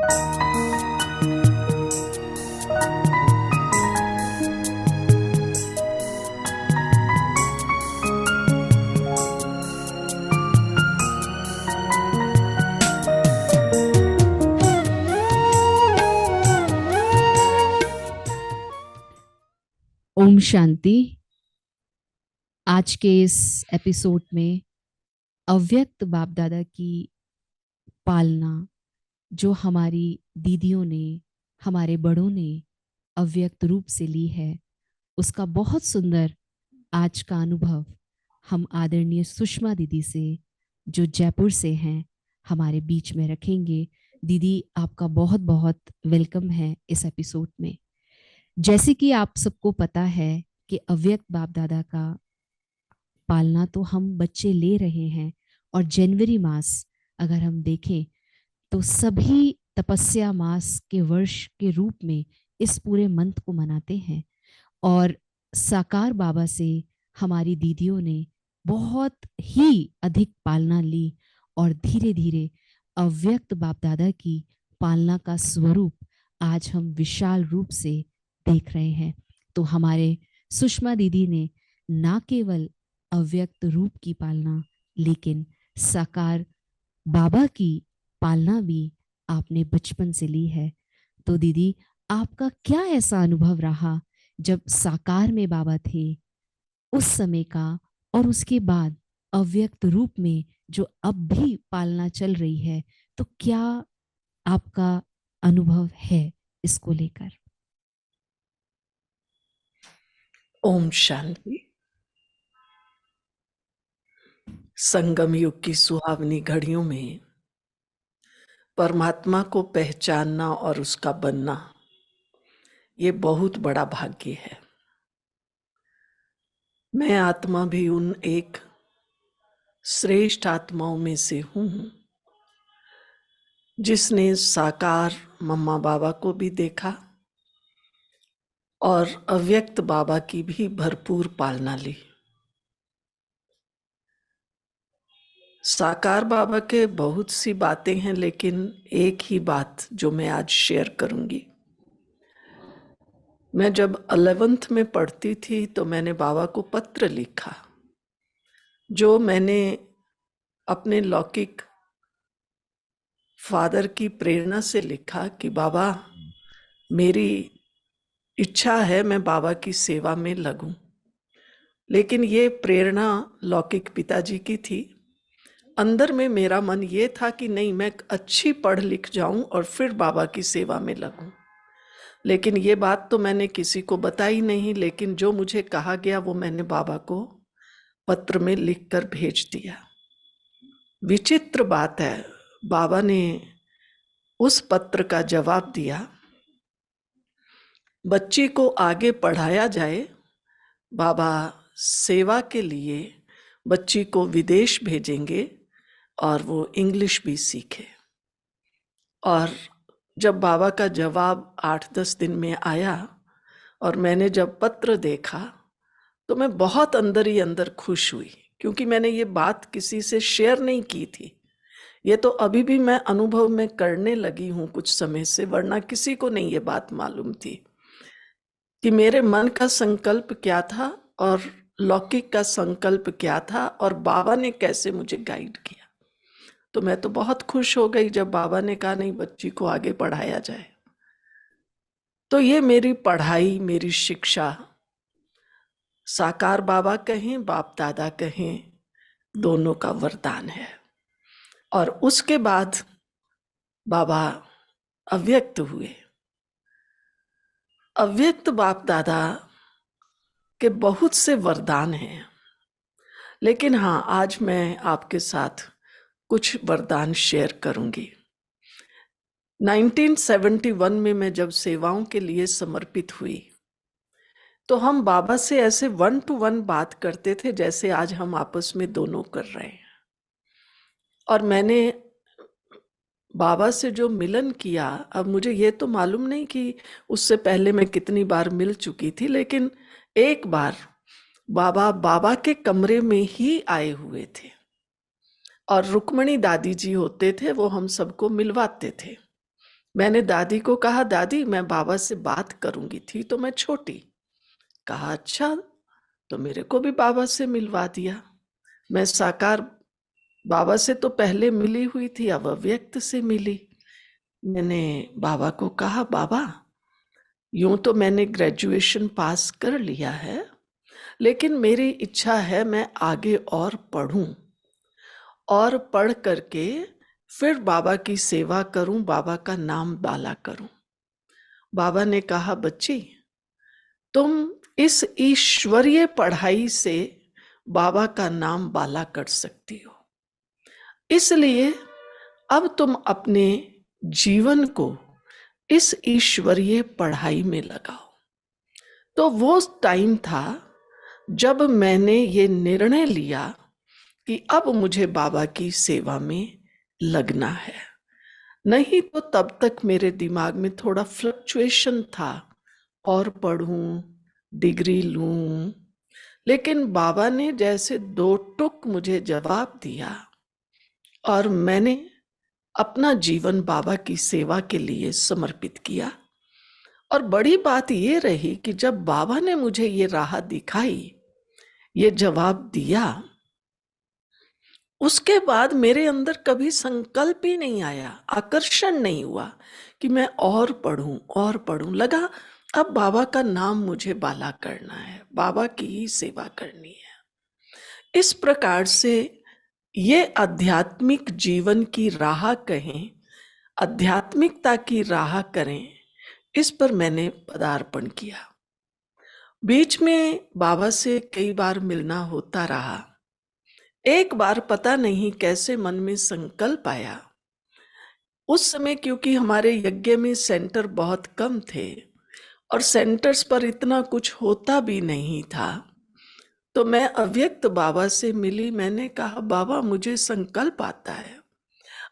ओम शांति। आज के इस एपिसोड में अव्यक्त बाप दादा की पालना जो हमारी दीदियों ने, हमारे बड़ों ने अव्यक्त रूप से ली है, उसका बहुत सुंदर आज का अनुभव हम आदरणीय सुषमा दीदी से, जो जयपुर से हैं, हमारे बीच में रखेंगे। दीदी, आपका बहुत बहुत वेलकम है इस एपिसोड में। जैसे कि आप सबको पता है कि अव्यक्त बाप दादा का पालना तो हम बच्चे ले रहे हैं, और जनवरी मास अगर हम देखें तो सभी तपस्या मास के वर्ष के रूप में इस पूरे मंथ को मनाते हैं। और साकार बाबा से हमारी दीदियों ने बहुत ही अधिक पालना ली, और धीरे धीरे अव्यक्त बाप दादा की पालना का स्वरूप आज हम विशाल रूप से देख रहे हैं। तो हमारे सुषमा दीदी ने ना केवल अव्यक्त रूप की पालना, लेकिन साकार बाबा की पालना भी आपने बचपन से ली है। तो दीदी, आपका क्या ऐसा अनुभव रहा जब साकार में बाबा थे उस समय का, और उसके बाद अव्यक्त रूप में जो अब भी पालना चल रही है, तो क्या आपका अनुभव है इसको लेकर? ओम शांति। संगम युग की सुहावनी घड़ियों में परमात्मा को पहचानना और उसका बनना, ये बहुत बड़ा भाग्य है। मैं आत्मा भी उन एक श्रेष्ठ आत्माओं में से हूं जिसने साकार मम्मा बाबा को भी देखा और अव्यक्त बाबा की भी भरपूर पालना ली। साकार बाबा के बहुत सी बातें हैं, लेकिन एक ही बात जो मैं आज शेयर करूंगी। मैं जब 11th में पढ़ती थी तो मैंने बाबा को पत्र लिखा, जो मैंने अपने लौकिक फादर की प्रेरणा से लिखा कि बाबा, मेरी इच्छा है मैं बाबा की सेवा में लगूं। लेकिन ये प्रेरणा लौकिक पिताजी की थी। अंदर में मेरा मन ये था कि नहीं, मैं अच्छी पढ़ लिख जाऊं और फिर बाबा की सेवा में लगूं। लेकिन ये बात तो मैंने किसी को बताई नहीं, लेकिन जो मुझे कहा गया वो मैंने बाबा को पत्र में लिखकर भेज दिया। विचित्र बात है, बाबा ने उस पत्र का जवाब दिया, बच्ची को आगे पढ़ाया जाए, बाबा सेवा के लिए बच्ची को विदेश भेजेंगे और वो इंग्लिश भी सीखे। और जब बाबा का जवाब 8-10 दिन में आया और मैंने जब पत्र देखा तो मैं बहुत अंदर ही अंदर खुश हुई, क्योंकि मैंने ये बात किसी से शेयर नहीं की थी। ये तो अभी भी मैं अनुभव में करने लगी हूँ कुछ समय से, वरना किसी को नहीं ये बात मालूम थी कि मेरे मन का संकल्प क्या था और लौकिक का संकल्प क्या था और बाबा ने कैसे मुझे गाइड किया। तो मैं तो बहुत खुश हो गई जब बाबा ने कहा नहीं, बच्ची को आगे पढ़ाया जाए। तो ये मेरी पढ़ाई, मेरी शिक्षा, साकार बाबा कहें, बाप दादा कहें, दोनों का वरदान है। और उसके बाद बाबा अव्यक्त हुए। अव्यक्त बाप दादा के बहुत से वरदान हैं, लेकिन हाँ, आज मैं आपके साथ कुछ वरदान शेयर करूंगी। 1971 में मैं जब सेवाओं के लिए समर्पित हुई तो हम बाबा से ऐसे 1 to 1 बात करते थे जैसे आज हम आपस में दोनों कर रहे हैं। और मैंने बाबा से जो मिलन किया, अब मुझे ये तो मालूम नहीं कि उससे पहले मैं कितनी बार मिल चुकी थी, लेकिन एक बार बाबा के कमरे में ही आए हुए थे और रुक्मणी दादी जी होते थे, वो हम सबको मिलवाते थे। मैंने दादी को कहा, दादी मैं बाबा से बात करूंगी। थी तो मैं छोटी। कहा अच्छा, तो मेरे को भी बाबा से मिलवा दिया। मैं साकार बाबा से तो पहले मिली हुई थी, अब अव्यक्त से मिली। मैंने बाबा को कहा, बाबा यूं तो मैंने ग्रेजुएशन पास कर लिया है, लेकिन मेरी इच्छा है मैं आगे और पढ़ूं और पढ़ करके फिर बाबा की सेवा करूं, बाबा का नाम बाला करूं। बाबा ने कहा, बच्ची तुम इस ईश्वरीय पढ़ाई से बाबा का नाम बाला कर सकती हो, इसलिए अब तुम अपने जीवन को इस ईश्वरीय पढ़ाई में लगाओ। तो वो टाइम था जब मैंने ये निर्णय लिया कि अब मुझे बाबा की सेवा में लगना है। नहीं तो तब तक मेरे दिमाग में थोड़ा फ्लक्चुएशन था, और पढ़ूं, डिग्री लूं। लेकिन बाबा ने जैसे दो टुक मुझे जवाब दिया और मैंने अपना जीवन बाबा की सेवा के लिए समर्पित किया। और बड़ी बात ये रही कि जब बाबा ने मुझे ये राह दिखाई, ये जवाब दिया, उसके बाद मेरे अंदर कभी संकल्प ही नहीं आया, आकर्षण नहीं हुआ कि मैं और पढ़ूं और पढ़ूं। लगा अब बाबा का नाम मुझे बाला करना है, बाबा की ही सेवा करनी है। इस प्रकार से ये आध्यात्मिक जीवन की राह कहें, आध्यात्मिकता की राह करें, इस पर मैंने पदार्पण किया। बीच में बाबा से कई बार मिलना होता रहा। एक बार पता नहीं कैसे मन में संकल्प आया। उस समय क्योंकि हमारे यज्ञ में सेंटर बहुत कम थे और सेंटर्स पर इतना कुछ होता भी नहीं था, तो मैं अव्यक्त बाबा से मिली। मैंने कहा, बाबा मुझे संकल्प आता है,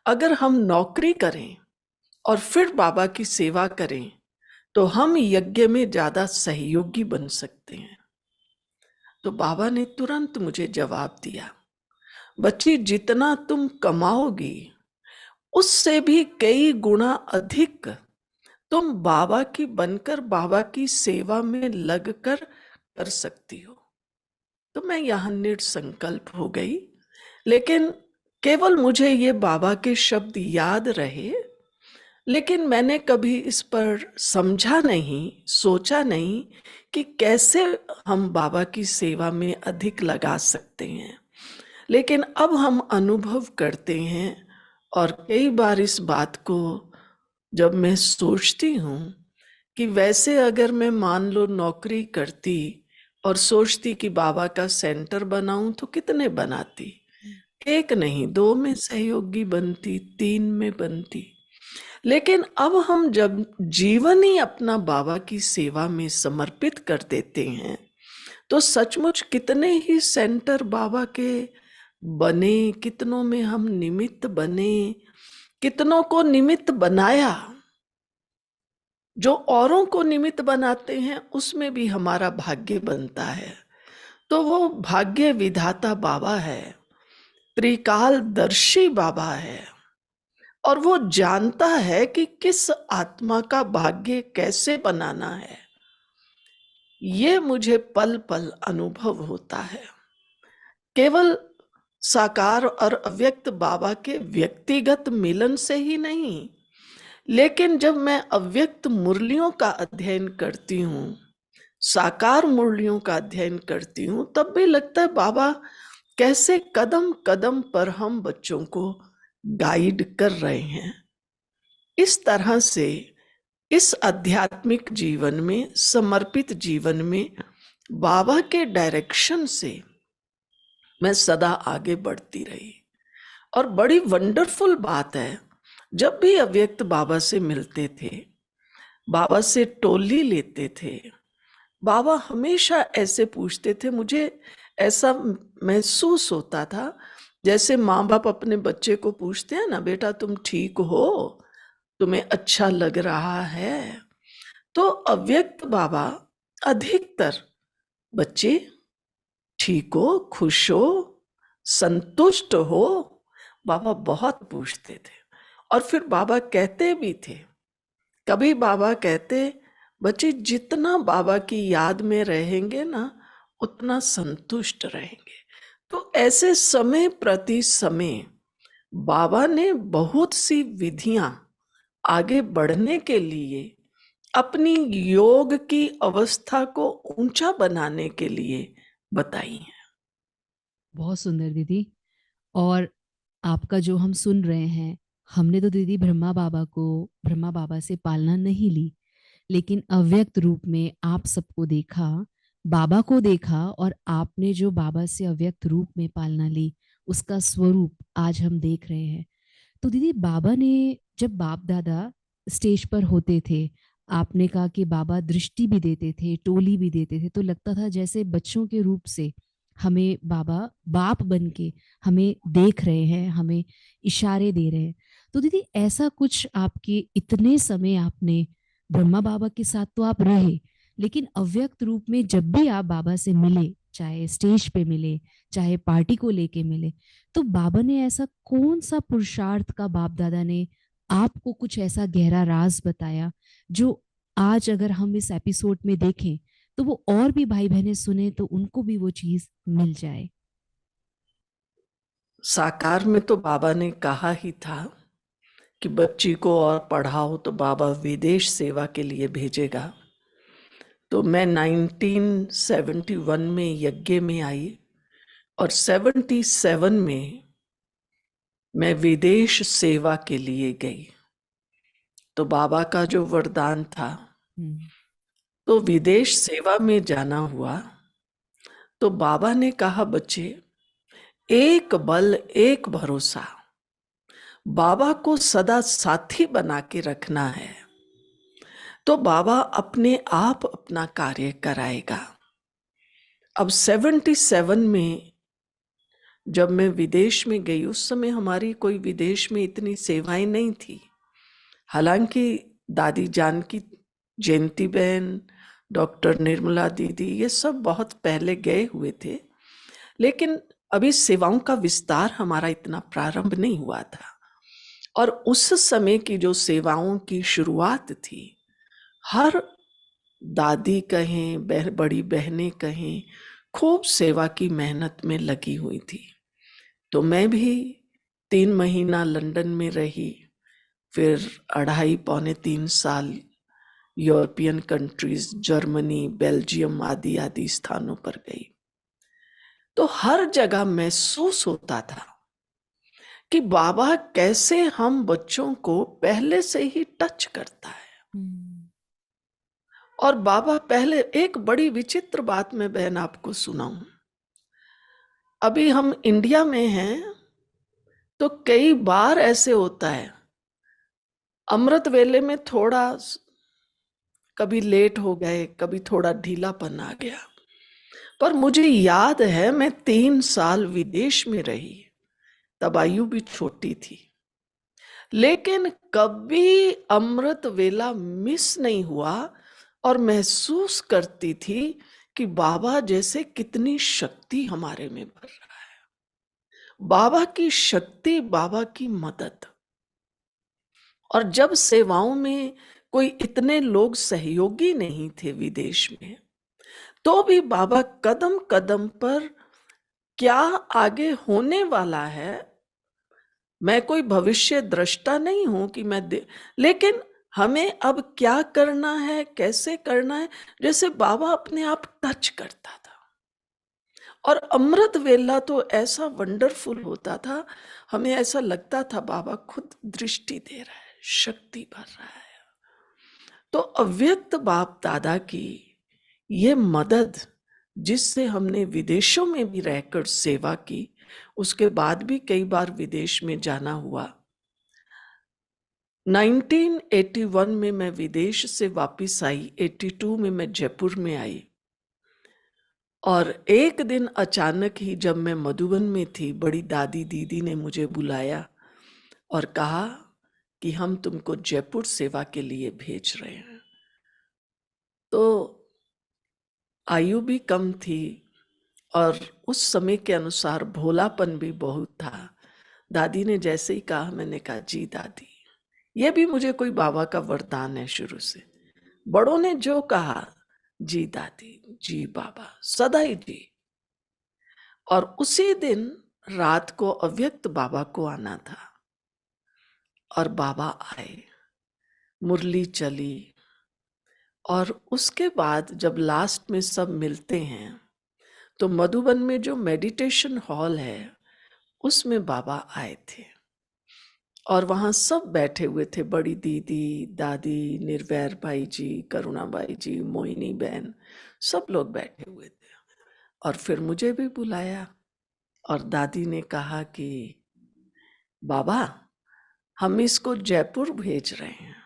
अगर हम नौकरी करें और फिर बाबा की सेवा करें तो हम यज्ञ में ज्यादा सहयोगी बन सकते हैं। तो बाबा ने तुरंत मुझे जवाब दिया, बच्ची जितना तुम कमाओगी उससे भी कई गुना अधिक तुम बाबा की बनकर बाबा की सेवा में लगकर कर सकती हो। तो मैं यहां निसंकल्प हो गई। लेकिन केवल मुझे ये बाबा के शब्द याद रहे, लेकिन मैंने कभी इस पर समझा नहीं, सोचा नहीं कि कैसे हम बाबा की सेवा में अधिक लगा सकते हैं। लेकिन अब हम अनुभव करते हैं, और कई बार इस बात को जब मैं सोचती हूँ कि वैसे अगर मैं मान लो नौकरी करती और सोचती कि बाबा का सेंटर बनाऊं तो कितने बनाती, एक नहीं दो में सहयोगी बनती, तीन में बनती। लेकिन अब हम जब जीवन ही अपना बाबा की सेवा में समर्पित कर देते हैं, तो सचमुच कितने ही सेंटर बाबा के बने, कितनों में हम निमित्त बने, कितनों को निमित्त बनाया। जो औरों को निमित्त बनाते हैं उसमें भी हमारा भाग्य बनता है। तो वो भाग्य विधाता बाबा है, त्रिकालदर्शी बाबा है, और वो जानता है कि किस आत्मा का भाग्य कैसे बनाना है। ये मुझे पल पल अनुभव होता है। केवल साकार और अव्यक्त बाबा के व्यक्तिगत मिलन से ही नहीं, लेकिन जब मैं अव्यक्त मुरलियों का अध्ययन करती हूँ, साकार मुरलियों का अध्ययन करती हूँ, तब भी लगता है बाबा कैसे कदम कदम पर हम बच्चों को गाइड कर रहे हैं। इस तरह से इस आध्यात्मिक जीवन में, समर्पित जीवन में बाबा के डायरेक्शन से मैं सदा आगे बढ़ती रही। और बड़ी वंडरफुल बात है, जब भी अव्यक्त बाबा से मिलते थे, बाबा से टोली लेते थे, बाबा हमेशा ऐसे पूछते थे। मुझे ऐसा महसूस होता था जैसे माँ बाप अपने बच्चे को पूछते हैं ना, बेटा तुम ठीक हो, तुम्हें अच्छा लग रहा है। तो अव्यक्त बाबा अधिकतर बच्चे ठीक हो, खुश हो, संतुष्ट हो, बाबा बहुत पूछते थे। और फिर बाबा कहते भी थे कभी बाबा कहते, बच्चे जितना बाबा की याद में रहेंगे ना, उतना संतुष्ट रहेंगे। तो ऐसे समय प्रति समय बाबा ने बहुत सी विधियां आगे बढ़ने के लिए, अपनी योग की अवस्था को ऊंचा बनाने के लिए बताई हैं। बहुत सुंदर दीदी। और आपका जो हम सुन रहे हैं, हमने तो दीदी ब्रह्मा बाबा से पालना नहीं ली, लेकिन अव्यक्त रूप में आप सबको देखा, बाबा को देखा, और आपने जो बाबा से अव्यक्त रूप में पालना ली, उसका स्वरूप आज हम देख रहे हैं। तो दीदी, बाबा ने, जब बाप दादा स्टेज पर होते थे, आपने कहा कि बाबा दृष्टि भी देते थे, टोली भी देते थे, तो लगता था जैसे बच्चों के रूप से हमें बाबा बाप बन के हमें देख रहे हैं, हमें इशारे दे रहे हैं। तो दीदी, ऐसा कुछ आपके इतने समय आपने ब्रह्मा बाबा के साथ तो आप रहे, लेकिन अव्यक्त रूप में जब भी आप बाबा से मिले, चाहे स्टेज पे मिले, चाहे पार्टी को लेके मिले, तो बाबा ने ऐसा कौन सा पुरुषार्थ का बाप दादा ने आपको कुछ ऐसा गहरा राज बताया, जो आज अगर हम इस एपिसोड में देखें तो वो और भी भाई बहनें सुने तो उनको भी वो चीज मिल जाए। साकार में तो बाबा ने कहा ही था कि बच्ची को और पढ़ाओ तो बाबा विदेश सेवा के लिए भेजेगा। तो मैं 1971 में यज्ञ में आई और 77 में मैं विदेश सेवा के लिए गई। तो बाबा का जो वरदान था, तो विदेश सेवा में जाना हुआ। तो बाबा ने कहा, बच्चे, एक बल एक भरोसा, बाबा को सदा साथी बना के रखना है, तो बाबा अपने आप अपना कार्य कराएगा। अब 77 में जब मैं विदेश में गई, उस समय हमारी कोई विदेश में इतनी सेवाएं नहीं थी। हालांकि दादी जानकी, जयंती बहन, डॉक्टर निर्मला दीदी, ये सब बहुत पहले गए हुए थे, लेकिन अभी सेवाओं का विस्तार हमारा इतना प्रारंभ नहीं हुआ था। और उस समय की जो सेवाओं की शुरुआत थी, हर दादी कहें, बड़ी बहनें कहें, खूब सेवा की मेहनत में लगी हुई थी। तो मैं भी 3 महीना लंदन में रही, फिर 2.5-3 साल यूरोपियन कंट्रीज, जर्मनी, बेल्जियम आदि आदि स्थानों पर गई। तो हर जगह महसूस होता था कि बाबा कैसे हम बच्चों को पहले से ही टच करता है। और बाबा पहले, एक बड़ी विचित्र बात मैं बहन आपको सुनाऊं। अभी हम इंडिया में हैं, तो कई बार ऐसे होता है, अमृत वेले में थोड़ा कभी लेट हो गए, कभी थोड़ा ढीलापन आ गया। पर मुझे याद है, मैं 3 साल विदेश में रही, तब आयु भी छोटी थी, लेकिन कभी अमृत वेला मिस नहीं हुआ। और महसूस करती थी कि बाबा जैसे कितनी शक्ति हमारे में भर रहा है, बाबा की शक्ति, बाबा की मदद। और जब सेवाओं में कोई इतने लोग सहयोगी नहीं थे विदेश में, तो भी बाबा कदम कदम पर क्या आगे होने वाला है, मैं कोई भविष्य दृष्टा नहीं हूं कि लेकिन हमें अब क्या करना है, कैसे करना है, जैसे बाबा अपने आप टच करता था। और अमृत वेला तो ऐसा वंडरफुल होता था, हमें ऐसा लगता था बाबा खुद दृष्टि दे रहा है, शक्ति भर रहा है। तो अव्यक्त बाप दादा की ये मदद, जिससे हमने विदेशों में भी रहकर सेवा की, उसके बाद भी कई बार विदेश में जाना हुआ। 1981 में मैं विदेश से वापस आई, 82 में मैं जयपुर में आई। और एक दिन अचानक ही, जब मैं मधुबन में थी, बड़ी दादी दीदी ने मुझे बुलाया और कहा कि हम तुमको जयपुर सेवा के लिए भेज रहे हैं। तो आयु भी कम थी और उस समय के अनुसार भोलापन भी बहुत था। दादी ने जैसे ही कहा, मैंने कहा, जी दादी। ये भी मुझे कोई बाबा का वरदान है शुरू से। बड़ों ने जो कहा, जी दादी, जी बाबा, सदा ही जी। और उसी दिन रात को अव्यक्त बाबा को आना था और बाबा आए, मुरली चली, और उसके बाद जब लास्ट में सब मिलते हैं तो मधुबन में जो मेडिटेशन हॉल है उसमें बाबा आए थे और वहां सब बैठे हुए थे, बड़ी दीदी, दादी, निर्वैर भाई जी, करुणा बाई जी, मोहिनी बहन, सब लोग बैठे हुए थे। और फिर मुझे भी बुलाया और दादी ने कहा कि बाबा, हम इसको जयपुर भेज रहे हैं।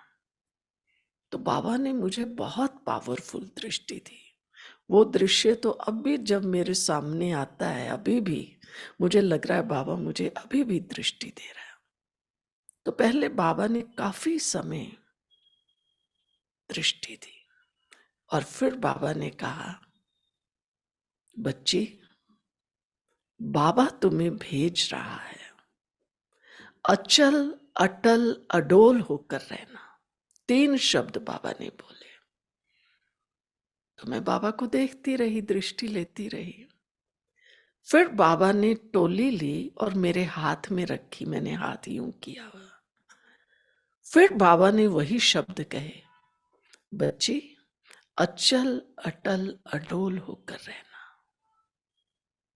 तो बाबा ने मुझे बहुत पावरफुल दृष्टि दी। वो दृश्य तो अब भी जब मेरे सामने आता है, अभी भी मुझे लग रहा है बाबा मुझे अभी भी दृष्टि दे रहा है। तो पहले बाबा ने काफी समय दृष्टि दी और फिर बाबा ने कहा, बच्ची, बाबा तुम्हें भेज रहा है, अचल अटल अडोल होकर रहना। 3 शब्द बाबा ने बोले। तो मैं बाबा को देखती रही, दृष्टि लेती रही। फिर बाबा ने टोली ली और मेरे हाथ में रखी, मैंने हाथ यूं किया हुआ। फिर बाबा ने वही शब्द कहे, बच्ची, अचल अटल अडोल होकर रहना।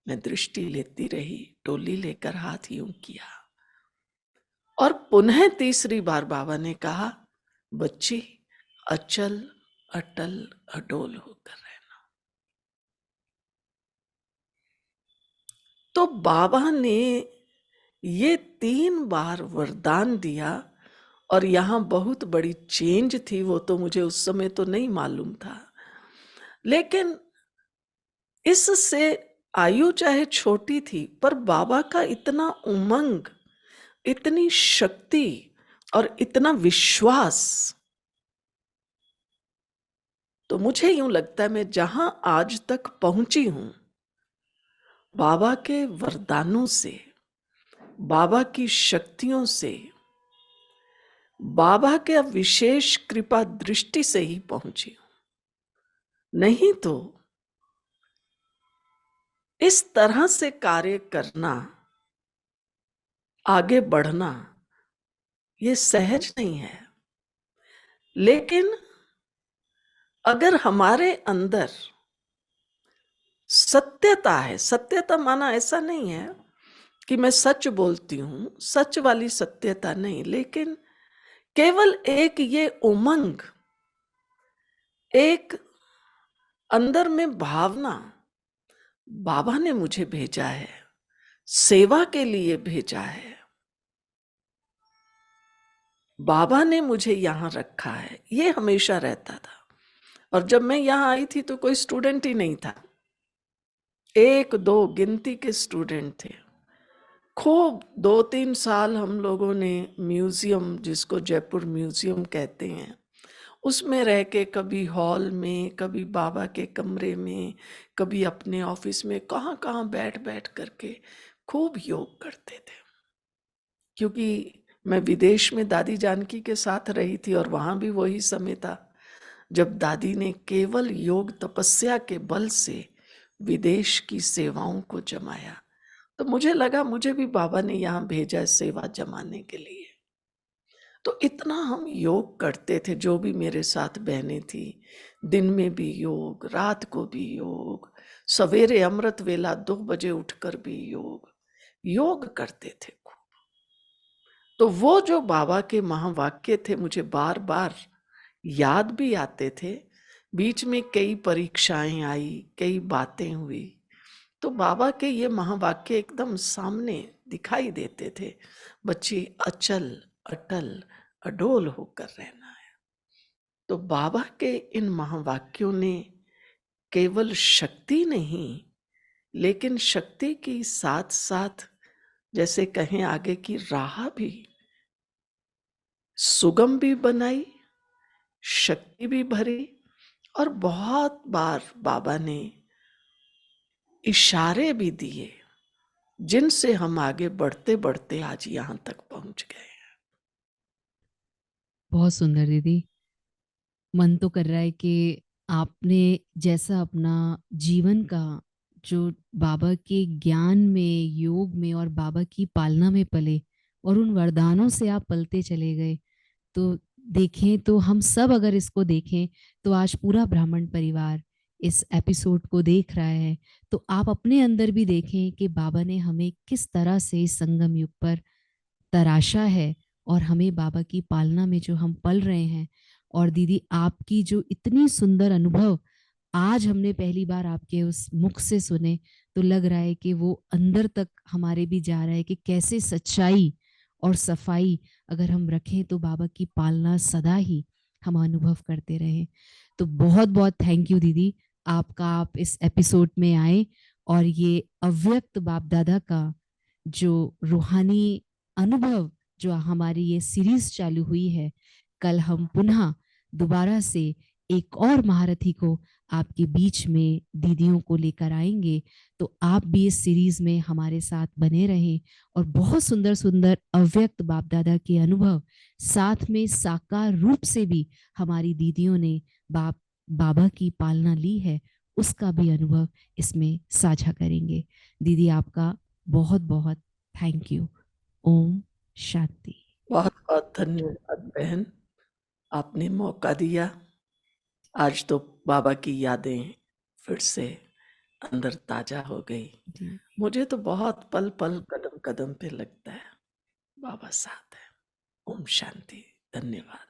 मैं दृष्टि लेती रही, टोली लेकर हाथ यूं किया और पुनः तीसरी बार बाबा ने कहा, बच्ची, अचल अटल अडोल होकर रहना। तो बाबा ने ये 3 बार वरदान दिया और यहां बहुत बड़ी चेंज थी। वो तो मुझे उस समय तो नहीं मालूम था, लेकिन इससे आयु चाहे छोटी थी पर बाबा का इतना उमंग, इतनी शक्ति और इतना विश्वास। तो मुझे यूं लगता है मैं जहां आज तक पहुंची हूं, बाबा के वरदानों से, बाबा की शक्तियों से, बाबा के विशेष कृपा दृष्टि से ही पहुंची हूं। नहीं तो इस तरह से कार्य करना, आगे बढ़ना, ये सहज नहीं है। लेकिन अगर हमारे अंदर सत्यता है, सत्यता माना ऐसा नहीं है कि मैं सच बोलती हूं, सच वाली सत्यता नहीं, लेकिन केवल एक ये उमंग, एक अंदर में भावना, बाबा ने मुझे भेजा है, सेवा के लिए भेजा है, बाबा ने मुझे यहां रखा है, ये हमेशा रहता था। और जब मैं यहां आई थी तो कोई स्टूडेंट ही नहीं था, 1-2 गिनती के स्टूडेंट थे। खूब 2-3 साल हम लोगों ने म्यूजियम, जिसको जयपुर म्यूजियम कहते हैं, उसमें रह के, कभी हॉल में, कभी बाबा के कमरे में, कभी अपने ऑफिस में, कहाँ कहाँ बैठ बैठ करके खूब योग करते थे। क्योंकि मैं विदेश में दादी जानकी के साथ रही थी और वहां भी वही समय था जब दादी ने केवल योग तपस्या के बल से विदेश की सेवाओं को जमाया। तो मुझे लगा मुझे भी बाबा ने यहाँ भेजा सेवा जमाने के लिए। तो इतना हम योग करते थे, जो भी मेरे साथ बहनें थी, दिन में भी योग, रात को भी योग, सवेरे अमृत वेला 2 बजे उठकर भी योग करते थे। तो वो जो बाबा के महावाक्य थे मुझे बार बार याद भी आते थे। बीच में कई परीक्षाएं आई, कई बातें हुई, तो बाबा के ये महावाक्य एकदम सामने दिखाई देते थे, बच्ची, अचल अटल अडोल होकर रहना है। तो बाबा के इन महावाक्यों ने केवल शक्ति नहीं, लेकिन शक्ति की साथ साथ, जैसे कहें, आगे की राह भी सुगम भी बनाई, शक्ति भी भरी। और बहुत बार बाबा ने इशारे भी दिए जिनसे हम आगे बढ़ते बढ़ते आज यहां तक पहुंच गए। बहुत सुंदर दीदी। मन तो कर रहा है कि आपने जैसा अपना जीवन का जो बाबा के ज्ञान में, योग में और बाबा की पालना में पले और उन वरदानों से आप पलते चले गए, तो देखें तो हम सब अगर इसको देखें तो आज पूरा ब्राह्मण परिवार इस एपिसोड को देख रहा है। तो आप अपने अंदर भी देखें कि बाबा ने हमें किस तरह से इस संगम युग पर तराशा है और हमें बाबा की पालना में जो हम पल रहे हैं। और दीदी आपकी जो इतनी सुंदर अनुभव आज हमने पहली बार आपके उस मुख से सुने, तो लग रहा है कि वो अंदर तक हमारे भी जा रहा है कि कैसे सच्चाई और सफाई अगर हम रखें तो बाबा की पालना सदा ही हम अनुभव करते रहें। तो बहुत बहुत थैंक यू दीदी आपका, आप इस एपिसोड में आए और ये अव्यक्त बाप दादा का जो रूहानी अनुभव, जो हमारी ये सीरीज चालू हुई है, कल हम पुनः दोबारा से एक और महारथी को आपके बीच में दीदियों को लेकर आएंगे। तो आप भी इस सीरीज में हमारे साथ बने रहें और बहुत सुंदर सुंदर अव्यक्त बाप दादा के अनुभव, साथ में साकार रूप से भी हमारी दीदियों ने बाबा की पालना ली है, उसका भी अनुभव इसमें साझा करेंगे। दीदी आपका बहुत बहुत थैंक यू। ओम शांति। बहुत बहुत धन्यवाद बहन, आपने मौका दिया। आज तो बाबा की यादें फिर से अंदर ताजा हो गई। जी मुझे तो बहुत पल पल कदम कदम पे लगता है बाबा साथ है। ओम शांति। धन्यवाद।